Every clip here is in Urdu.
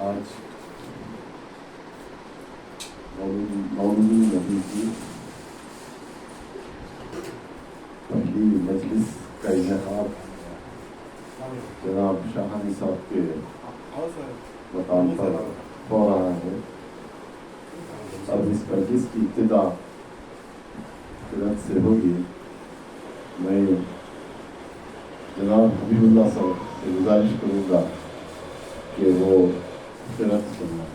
آج مولود نبی کی پہلی مجلس کا انعقاد جناب شاہانی صاحب کے مقام پر ہو رہا ہے. اب اس مجلس کی ابتدا قرأت سے ہوگی. میں جناب حبیب اللہ صاحب سے گزارش کروں گا کہ وہ قرأت سنائیں.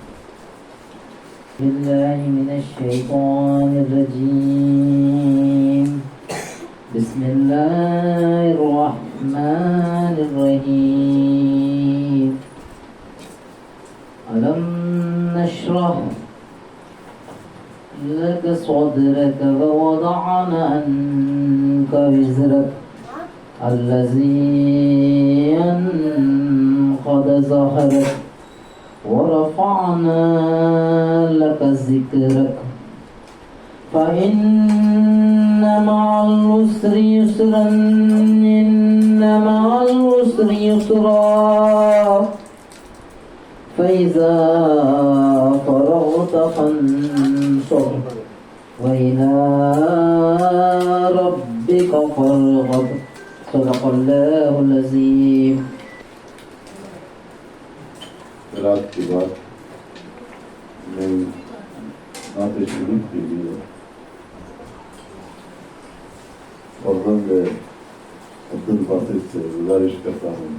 بالله من الشيطان الرجيم. بسم الله الرحمن الرحيم. ألم نشرح لك صدرك ووضعنا عنك وزرك الذي أنقض ظهرك ورفعنا لك ذكرك فإن مع العسر يسرا إن مع العسر يسرا فإذا فرغت فانصب وإلى ربك فارغب. صدق الله العظيم. قرأت کے بعد میں نعت شریف کے لیے فرزند عبد الباسط سے گزارش کرتا ہوں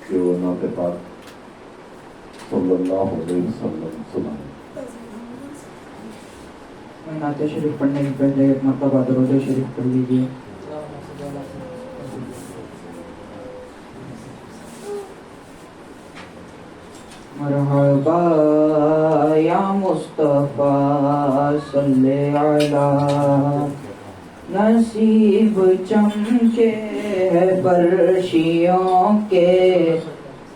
کہ وہ نعت پاک صلی اللہ علیہ وسلم سنائیں. نعت شریف پڑھنے سے پہلے ایک مرتبہ درود شریف پڑھ لیجیے. مرحبا یا مصطفیٰ صلی علی نصیب چمکے ہے فرشیوں کے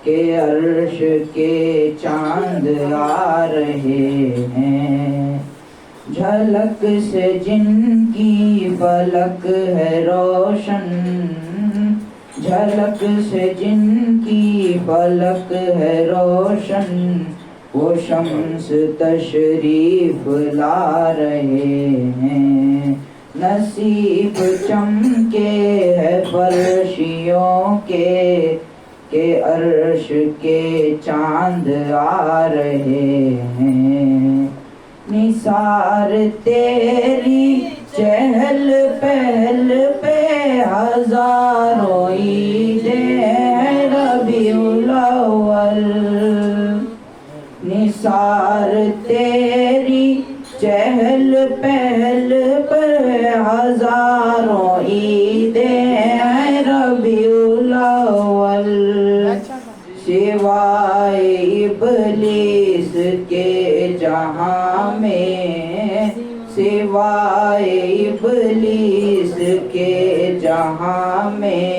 کہ عرش کے چاند آ رہے ہیں. جھلک سے جن کی فلک ہے روشن جھلک سے جن کی فلک ہے روشن وہ شمس تشریف لا رہے ہیں. نصیب چمکے ہے فرشیوں کے کہ عرش کے چاند آ رہے ہیں. نثار تیری چہل پہل پہ ہزاروں عیدیں ربیع الاول. نثار تیری چہل پہل پہ ہزاروں عیدیں ربیع الاول. سوائے ابلیس کے جہاں میں سوائے ابلیس کے جہاں میں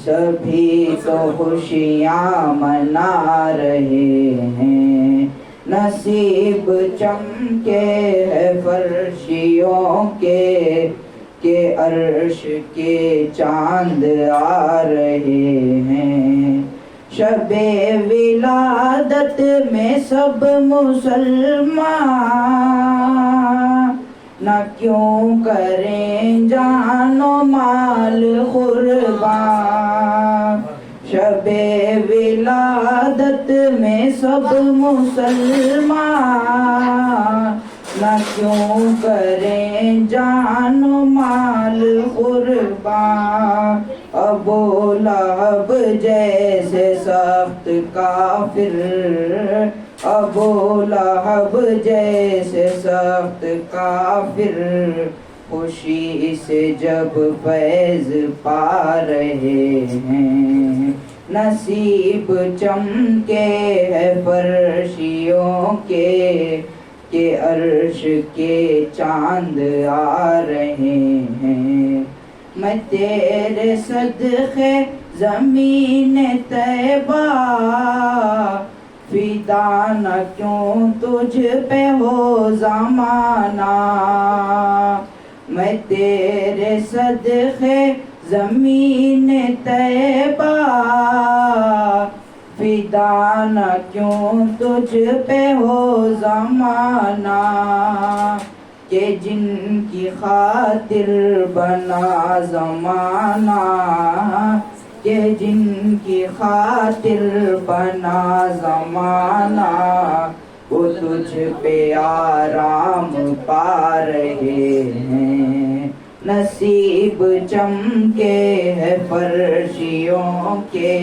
سبھی تو خوشیاں منا رہے ہیں. نصیب چمکے ہے فرشیوں کے کہ عرش کے چاند آ رہے ہیں. شب ولادت میں سب مسلمان نہ کیوں کریں جان و مال قربان. شب ولادت میں سب مسلمان نہ کیوں کریں جان و مال قربان. ابو لہب جیسے سخت کافر ابو لہب جیسے سخت کافر خوشی سے جب فیض پا رہے ہیں. نصیب چمکے ہے فرشیوں کے کہ عرش کے چاند آ رہے ہیں. میں تیرے صدقے زمین طیبہ فدا نہ کیوں تجھ پہ ہو زمانہ. میں تیرے صدقے زمین طیبہ فدا نہ کیوں تجھ پہ ہو زمانہ، کہ جن کی خاطر بنا زمانہ، کہ جن کی خاطر بنا زمانہ، وہ تجھ پہ آرام پا رہے ہیں۔ نصیب چمکے ہے فرشیوں کے،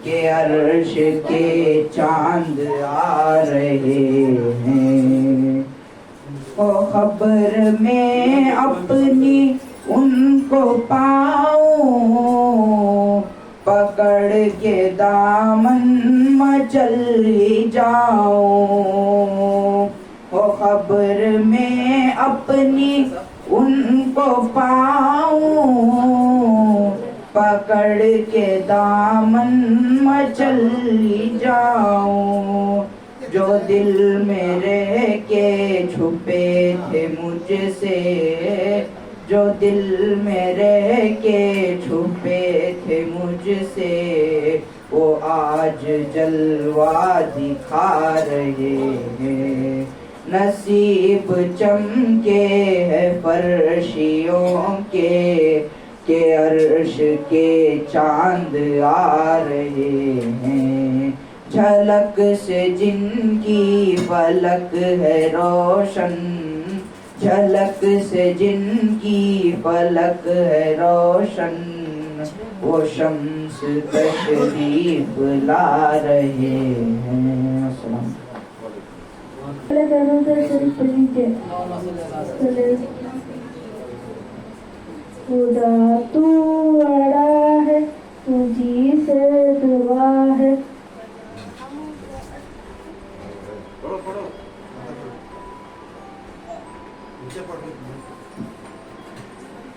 کہ عرش کے چاند آ رہے ہیں۔ او خبر میں اپنی ان کو پاؤں، پکڑ کے دامن مچل ہی جاؤں۔ او خبر میں اپنی ان کو پاؤں، پکڑ کے دامن مچل ہی جاؤں۔ جو دل میں رہ کے چھپے تھے مجھ سے، جو دل میں رہ کے چھپے تھے مجھ سے، وہ آج جلوہ دکھا رہے ہیں۔ نصیب چمکے ہے فرشیوں کے، کہ عرش کے چاند آ رہے ہیں۔ جھلک سے جن کی فلک ہے روشن، جھلک سے جن کی فلک ہے روشن، وہ شمس تشریف لا رہے ہیں۔ السلام خدا تو بڑا ہے، تجھی سے دعا ہے۔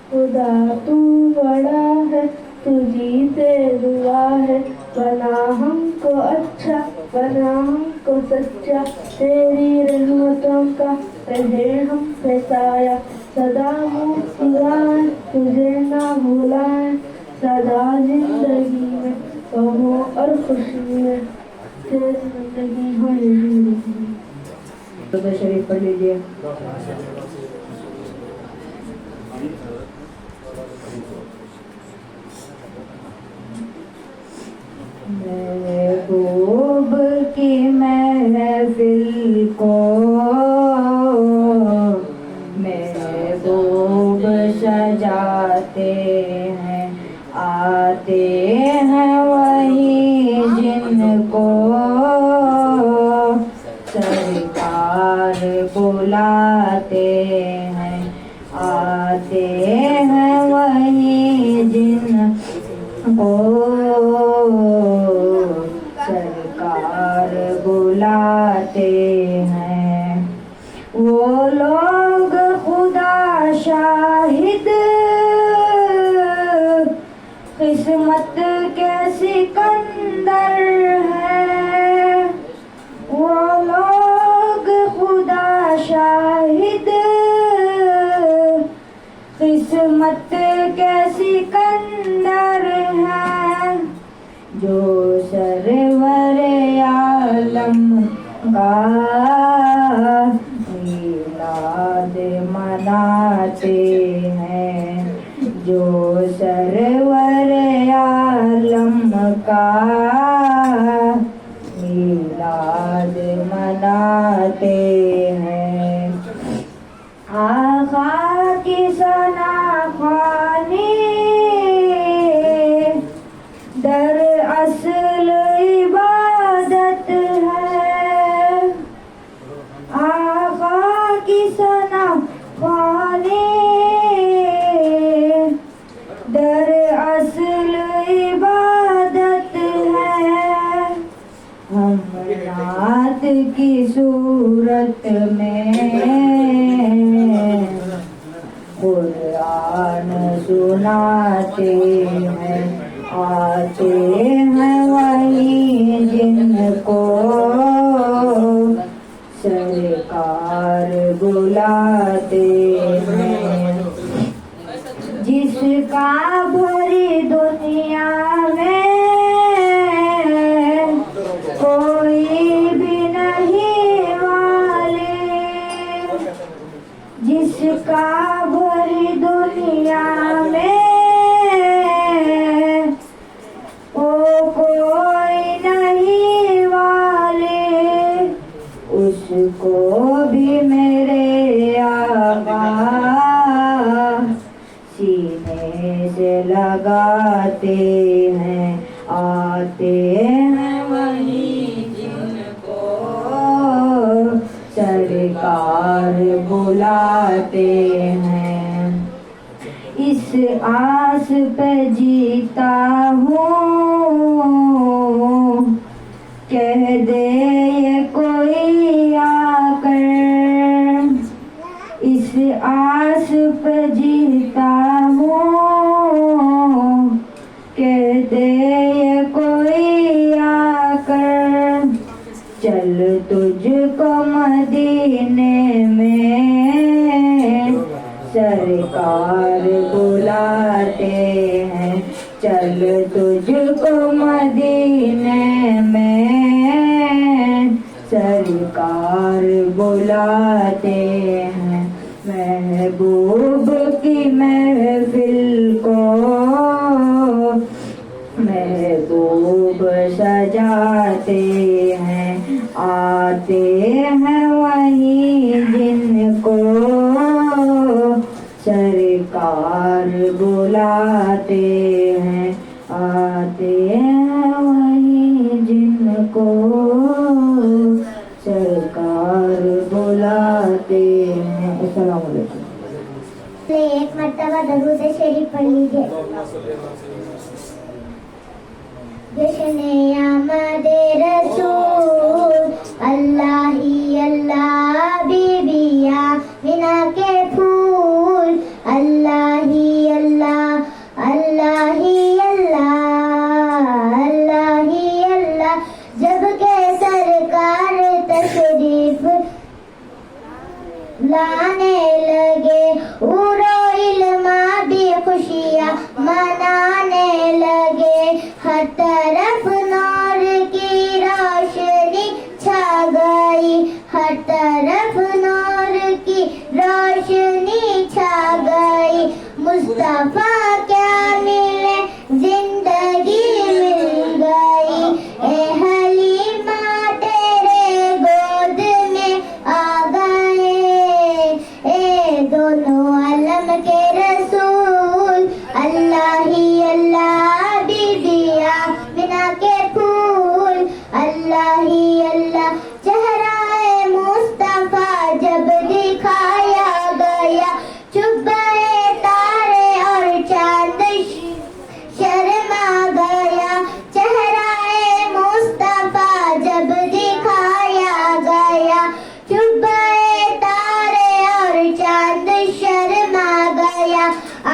خدا تو بڑا ہے، تجھی سے دعا ہے، بنا ہم کو اچھا، بنا ہم کو سچا، تیری رحمتوں کا رہے ہم پہ سایہ، سدا مسکرائیں تجھے نہ بھولائیں، سدا زندگی میں غموں اور خوشی میں تیری زندگی ہو زندگی۔ درود شریف پڑھ لیجیے۔ محبوب کی محفل کو محبوب سجاتے ہیں، آتے ہیں وہی جن کو سرکار بلاتے ہیں، آتے ہیں وہی جن کو سرکار بلاتے ہیں۔ وہ لوگ خدا شاہد قسمت کے سکندر ہیں، وہ لوگ خدا شاہد قسمت کے سکندر ہیں، جو سرور عالم کا میلاد مناتے ہیں، جو سرور عالم کا میلاد مناتے ہیں۔ آقا کی ثنا خوانی در اصل عبادت ہے، آقا کی ثنا خوانی در اصل عبادت ہے۔ ہم نعت کی صورت میں قرآن سناتے ہیں، آتے ہیں وہی جن کو سرکار بلاتے ہیں، جس کا بھری دنیا میں آتے ہیں وہیں جن کو سرکار بلاتے ہیں. اس آس پہ جیتا ہوں کہہ دے یہ کوئی آ کر. اس آس پہ جیتا ہوں کہہ دے یہ کوئی آ کر. چل تجھ کو مدینے میں سرکار بلاتے ہیں. چل تجھ کو مدینے میں سرکار بلاتے ہیں. محبوب کی محفل کو محبوب سجاتے ہیں. آتے ہیں وہیں جن کو سرکار بلاتے ہیں. آتے ہیں وہیں جن کو سرکار بلاتے ہیں. السلام علیکم. ایک مرتبہ درود شریف پڑھ لیجیے. جشن آمد رسول اللہ ہی اللہ بی بی آمنہ کے پھول. اللہ ہی اللہ اللہ ہی اللہ اللہ ہی اللہ. جب کہ سرکار تشریف لانے لگے اورو علما بھی خوشیاں منانے لگے. ہر طرف نور کی روشنی چھا گئی. ہر طرف نور کی روشنی چھا گئی. مصطفیٰ کیا ملے زندگی مل گئی. اے حلیمہ تیرے گود میں آ گئے اے دونوں عالم کے رسول. اللہ ہی اللہ بی بی آمنہ کے پھول. اللہ ہی اللہ. چہرہ مصطفیٰ جب دکھایا گیا چھپ گئے تارے اور چاند شرما گیا. چہرہ مصطفیٰ جب دکھایا گیا چھپ گئے تارے اور چاند شرما گیا.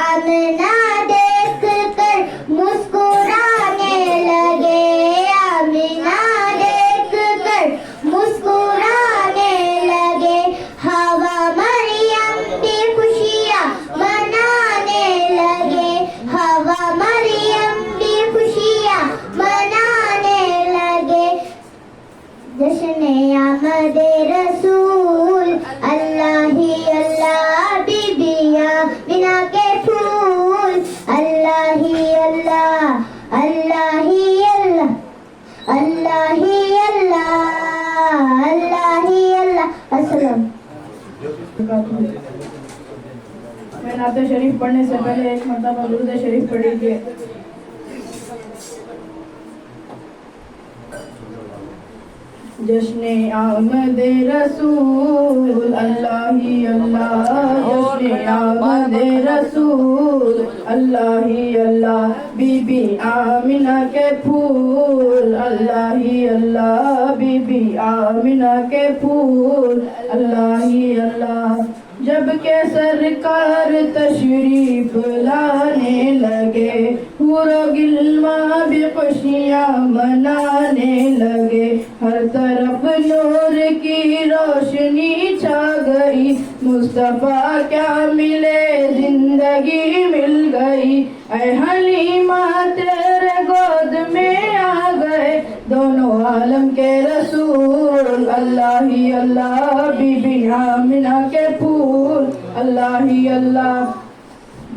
آمنہ دیکھ کر مسکرانے لگے. آمنہ دیکھ کر مسکرانے لگے. ہوا مریم بھی خوشیاں منانے لگے. ہوا مریم بھی خوشیاں منانے لگے. جشن آمد رسول اللہ ہی اللہ بی بی آمنہ کے پھول. اللہ ہی اللہ اللہ ہی اللہ اللہ ہی اللہ اللہ ہی اللہ. السلام. میں نعت شریف پڑھنے سے پہلے ایک مرتبہ درود شریف پڑھ لیجیے. جشن آمد رسول اللہ ہی اللہ. جشن آمد رسول اللہ ہی اللہ. بی بی آمنہ کے پھول. اللہ ہی اللہ. بی بی آمنہ کے پھول. اللہ ہی اللہ. جب کہ سرکار تشریف لانے لگے حور و غلمان بھی خوشیاں منانے لگے. ہر طرف نور کی روشنی چھا گئی. مصطفیٰ کیا ملے زندگی مل گئی. اے حلیمہ تیرے گود میں آ گئے دونوں عالم کے رسول. اللہ ہی اللہ. بی بی آمنہ کے پھول. اللہ ہی اللہ.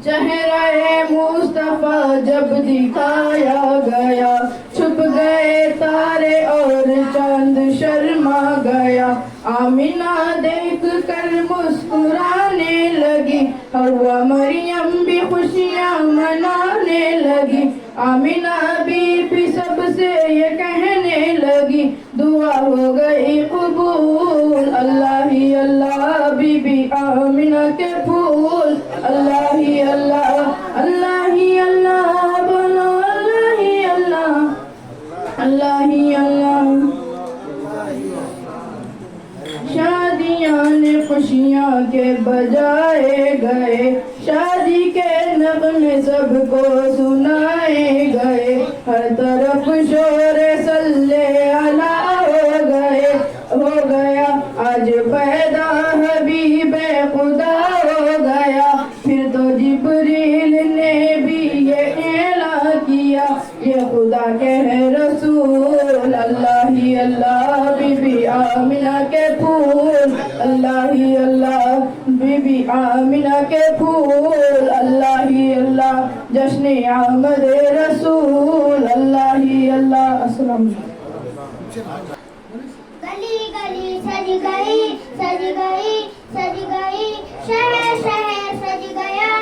چہرہ مصطفیٰ جب دکھایا گیا چھپ گئے تارے اور چاند شرما گیا. آمنہ دیکھ کر مسکرانے لگی. حوا مریم بھی خوشیاں منانے لگی. آمنہ بی بی جب سے یہ کہنے لگی دعا ہو گئی قبول. اللہ ہی اللہ بی بی آمنہ کے پھول. اللہ ہی اللہ اللہ ہی اللہ بولو اللہ ہی اللہ اللہ ہی اللہ. شادیاں نے خوشیاں کے بجائے گئے, شادی کے نغمے سب کو سنائے گئے, ہر طرف شور صلی علی ہو گیا, آج پیدا حبیب خدا ہو گیا. پھر تو جبریل نے بھی یہ اعلان کیا, یہ خدا کے ہے رسول. اللہ ہی اللہ بی بی آمنہ کے پھول. اللہ ہی اللہ بی بی آمنہ کے پھول. اللہ ہی اللہ جشن آمد رسول. اللہ ہی اللہ. السلام علیکم. گلی گلی سج گئی سج گئی سج گئی, شہر شہر سج گیا.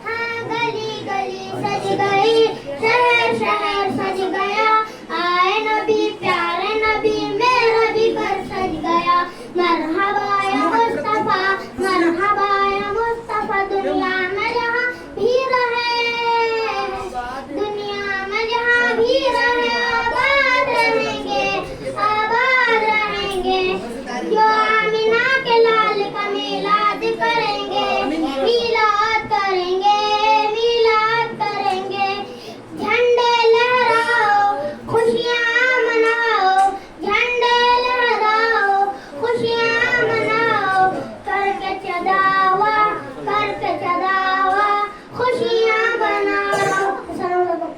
ہاں گلی گلی سج گئی, شہر شہر سج گیا. آئے نبی پیارے نبی میرا بھی گھر سج گیا. مرحبا یا مصطفیٰ مرحبا یا مصطفیٰ, دنیا میں جہاں بھی رہے, دنیا میں جہاں بھی رہے آباد رہیں گے, آباد رہیں گے. جو آمینہ کے لال کا میلاد کریں گے, میلاد کریں گے, میلاد کریں گے. جھنڈے لہراؤ خوشیاں مناؤ, جھنڈے لہراؤ خوشیاں مناؤ. کر کے چداوا خوشیاں بناؤ. السلام علیکم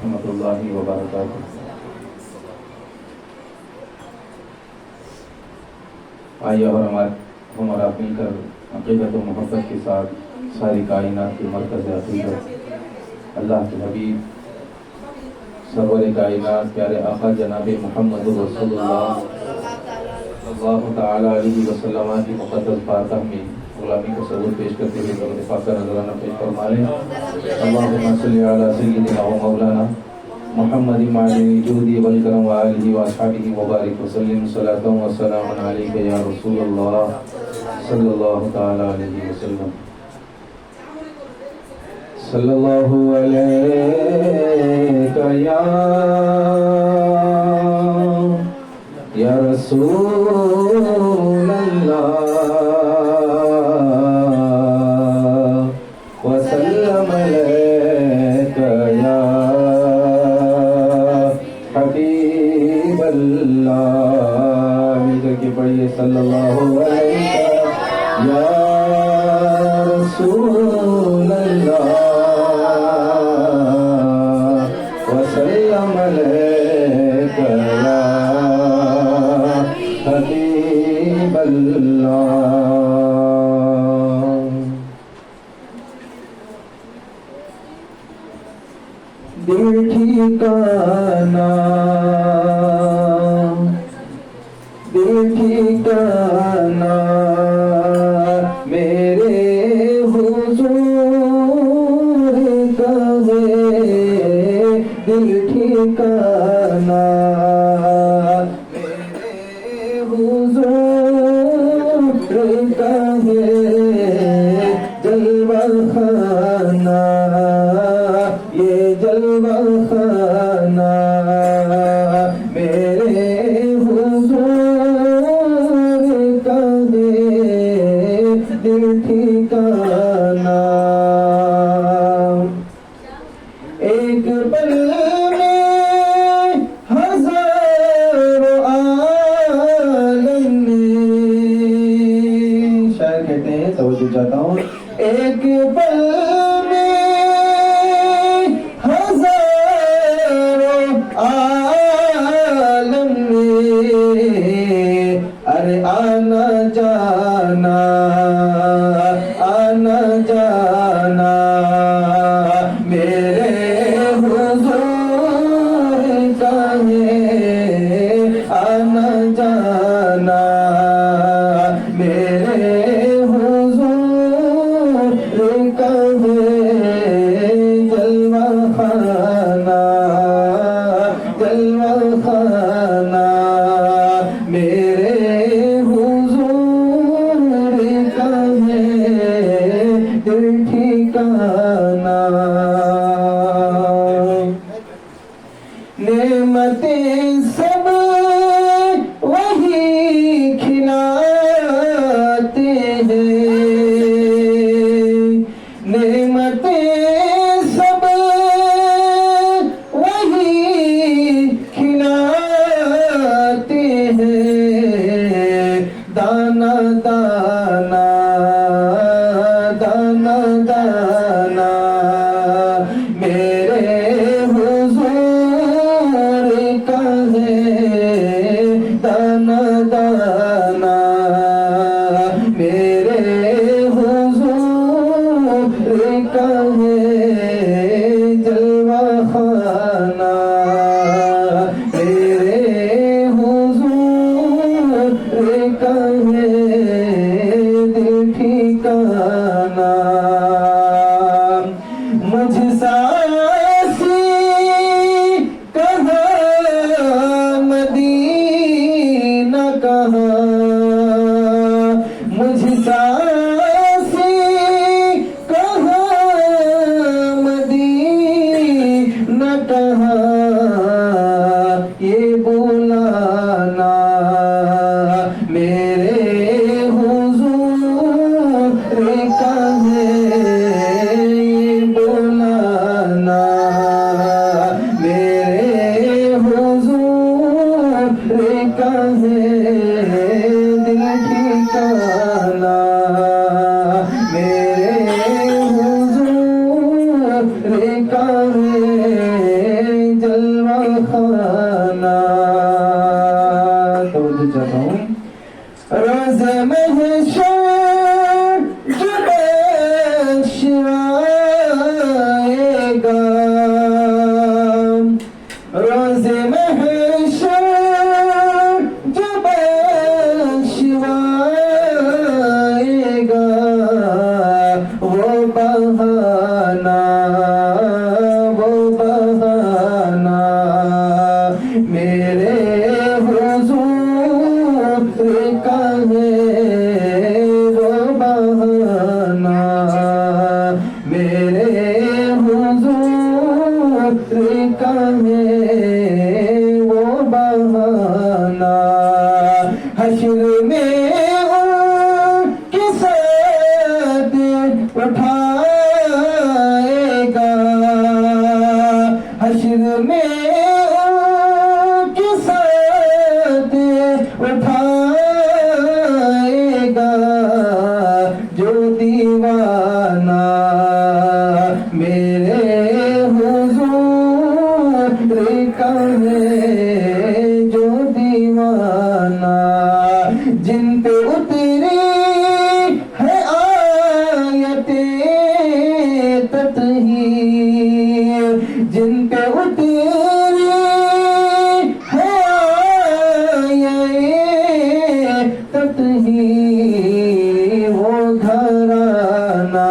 رحمۃ اللہ وبرکاتہ. آئیے اور ہمارا مل کر عقیدت و محبت کے ساتھ ساری کائنات کے مرکز عقیدت اللہ کے حبیب سرور کائنات پیارے آقا جناب محمد رسول اللہ صلی اللہ تعالیٰ علیہ وسلم کی مقدس بارگاہ میں غلامی کا ثبوت پیش کرتے ہوئے درود پاک کا نذرانہ پیش فرما لیں. اللہم صلی علی سیدنا و مولانا محمد معدن جودی والکرم وآلہ واصحابہ وبارک وسلم. صلاۃ و سلام علیک یا رسول اللہ صلی اللہ تعالیٰ علیہ وسلم. صلی اللہ علیک یا رسول اللہ وسلم علیک یا حبیب اللہ. مل کر کے پڑھیے صلی اللہ علیہ یا رسول اللہ وسلم علیک یا حبیب اللہ. دل ٹھکانا دل ٹھکانا میرے حضور کا ہے, دل ٹھکانا میرے حضور کا ہے. جلوہ خانہ یہ جلوہ خانہ میرے حضور کا ہے, دل ٹھکانا. ایک پل میں نعمتیں سب وہی کھلاتے ہیں، نعمتیں سب وہی کھلاتے ہیں، دانا دانا دانا دانا میرے حضور کا ہے، دانا دانا میرے حضور کا ہے، جلوہ خانہ میرے حضور کا ہے، دل ٹھکانہ مجھ ساسی کہاں مدینہ کہاں، مجھ ساسی کہاں مدینہ کہاں، یہ بلانا میرے حضور کا ہے، یہ بلانا میرے حضور کا ہے، دل ٹھکانہ میرے حضور کا ہے، جلوہ خانہ۔ توجہ چاہتا ہوں، روز محشر جب حشر آئے گا، روز محشر جب حشر آئے گا، وہ بہانہ میرے حضور کا ہے، وہ بہانہ میرے حضور کا ہے، وہ بہانہ حشر میں ان کے ساتھ اٹھائے گا، حشر میں ان کے ساتھ اٹھائے گا، جو دیوانہ میرے حضور کا ہے، جو دیوانہ جن پہ اتری ہے آیت تطہیر، جن پہ اتری ہے آیت تطہیر، وہ گھرانہ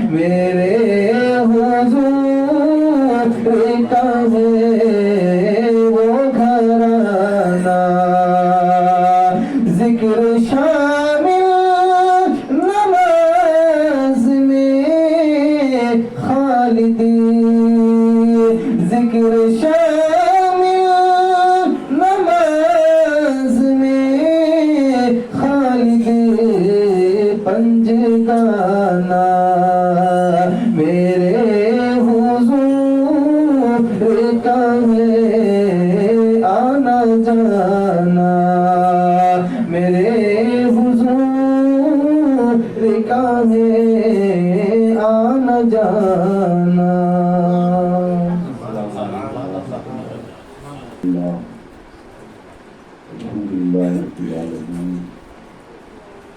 میرے حضور کا ہے، وہ گھرانہ ذکر شامل نماز میں خالدی، ذکر شامل نماز میں خالدی، پنجگانہ میرے حضور کا ہے، آنا جانا میرے حضور کا ہے، آنا جانا۔ الحمدللہ رب العالمین،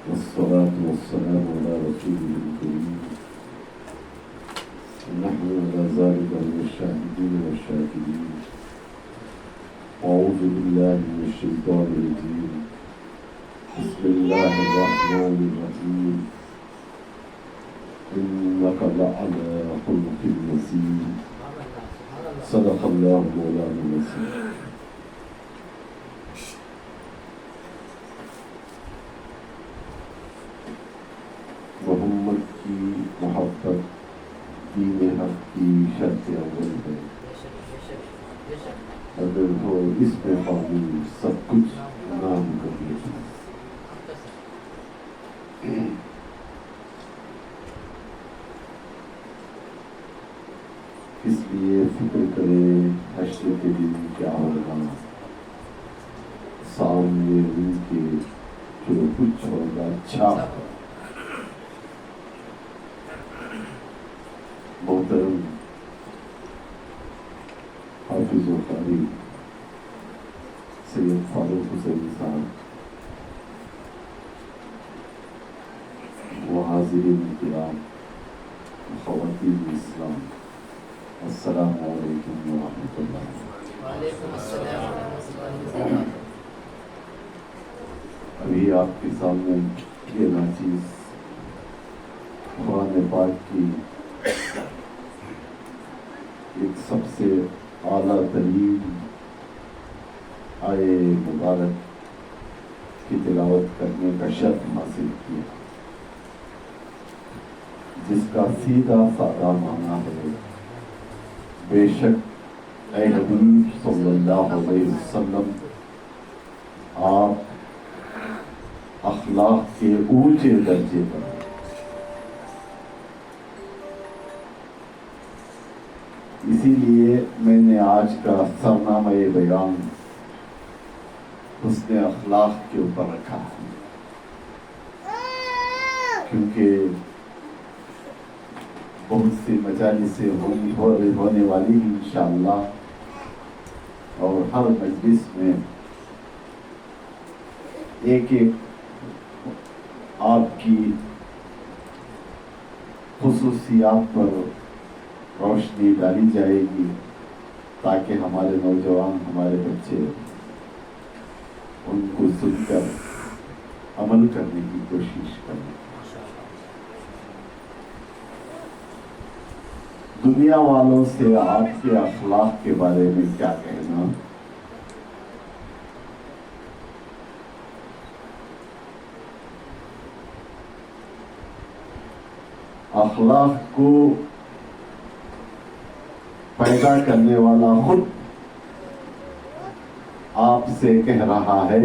والصلاة والسلام على رسوله الكريم، نحن على ذلك من الشاهدين والشاكرين، أعوذ بالله من الشيطان الرجيم، بسم الله الرحمن الرحيم، إنك لعلى خلق عظيم، صدق الله مولانا العظيم۔ محمد کی محبت دین حق کی شرط اول ہے، اگر ہو اس پہ قابو سب کچھ نام کر لیتا۔ اس لیے فکر کریں حشر کے دن کیا ہوگا، سامنے ان کے جو کچھ ہوگا اچھا۔ محترم حافظ و قاری سید فاروق حسین صاحب و حاضرین کرام، خواتین اسلام، السلام علیکم ورحمۃ اللہ۔ ابھی آپ کے سامنے یہ ناچیز قرآن پاک کی ایک سب سے اعلیٰ ترین آئے مبارک کی تلاوت کرنے کا شرف حاصل کیا، جس کا سیدھا سادہ معنی ہے، بے شک اے حبیب صلی اللہ علیہ وسلم آپ اخلاق کے اونچے درجے پر ہیں۔ اسی لیے میں نے آج کا سرنامہ بیان حسن اخلاق کے اوپر رکھا ہے، کیونکہ بہت سی مجالسیں ہونے والی ہیں انشاءاللہ، اور ہر مجلس میں ایک ایک آپ کی خصوصیات پر روشنی ڈالی جائے گی، تاکہ ہمارے نوجوان، ہمارے بچے ان کو سن کر عمل کرنے کی کوشش کریں۔ دنیا والوں سے آپ کے اخلاق کے بارے میں کیا کہنا، اخلاق کو پیدا کرنے والا خود آپ سے کہہ رہا ہے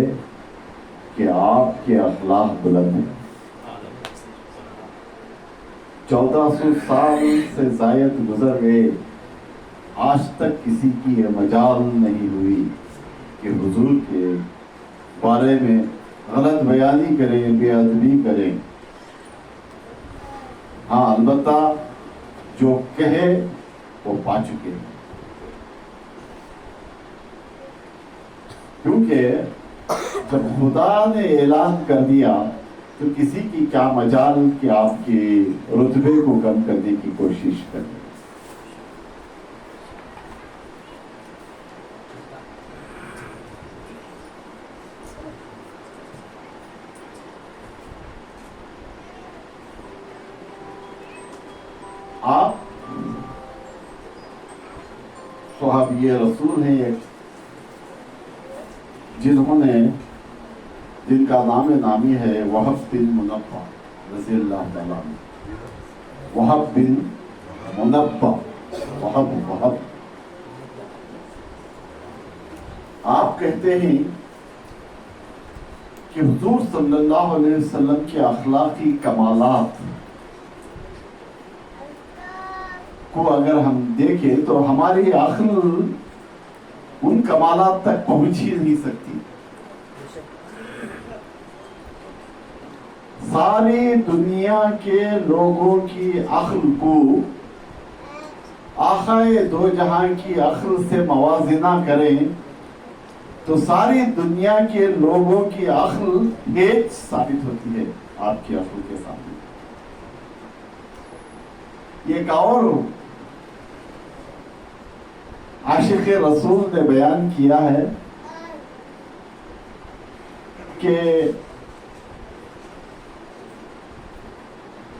کہ آپ کے اخلاق بلند ہیں۔ 1400 سال سے زائد گزر گئے، آج تک کسی کی یہ مجال نہیں ہوئی کہ حضور کے بارے میں غلط بیانی کریں، بے ادبی کریں۔ ہاں، البتہ جو کہے وہ پا چکے ہیں، کیونکہ جب خدا نے اعلان کر دیا تو کسی کی کیا مجال کہ آپ کے رتبے کو کم کرنے کی کوشش کریں۔ آپ صحابی رسول ہیں ایک، جن کا نام نامی ہے وہب بن منبہ رضی اللہ تعالیٰ عنہ۔ وہب بن منبہ، وہب آپ کہتے ہیں کہ حضور صلی اللہ علیہ وسلم کے اخلاقی کمالات کو اگر ہم دیکھیں تو ہماری عقل ان کمالات تک پہنچ ہی نہیں سکتی۔ ساری دنیا کے لوگوں کی عقل کو آقائے دو جہاں کی عقل سے موازنہ کریں تو ساری دنیا کے لوگوں کی عقل ہیچ ثابت ہوتی ہے آپ کی عقل کے سامنے۔ یہ ایک اور عاشق رسول نے بیان کیا ہے کہ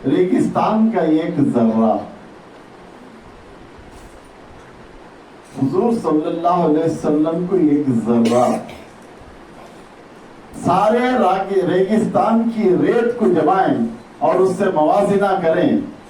ریگستان کا ایک ذرہ حضور صلی اللہ علیہ وسلم کو ایک ذرہ سارے ریگستان کی ریت کو جمائیں اور اس سے موازنہ کریں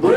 2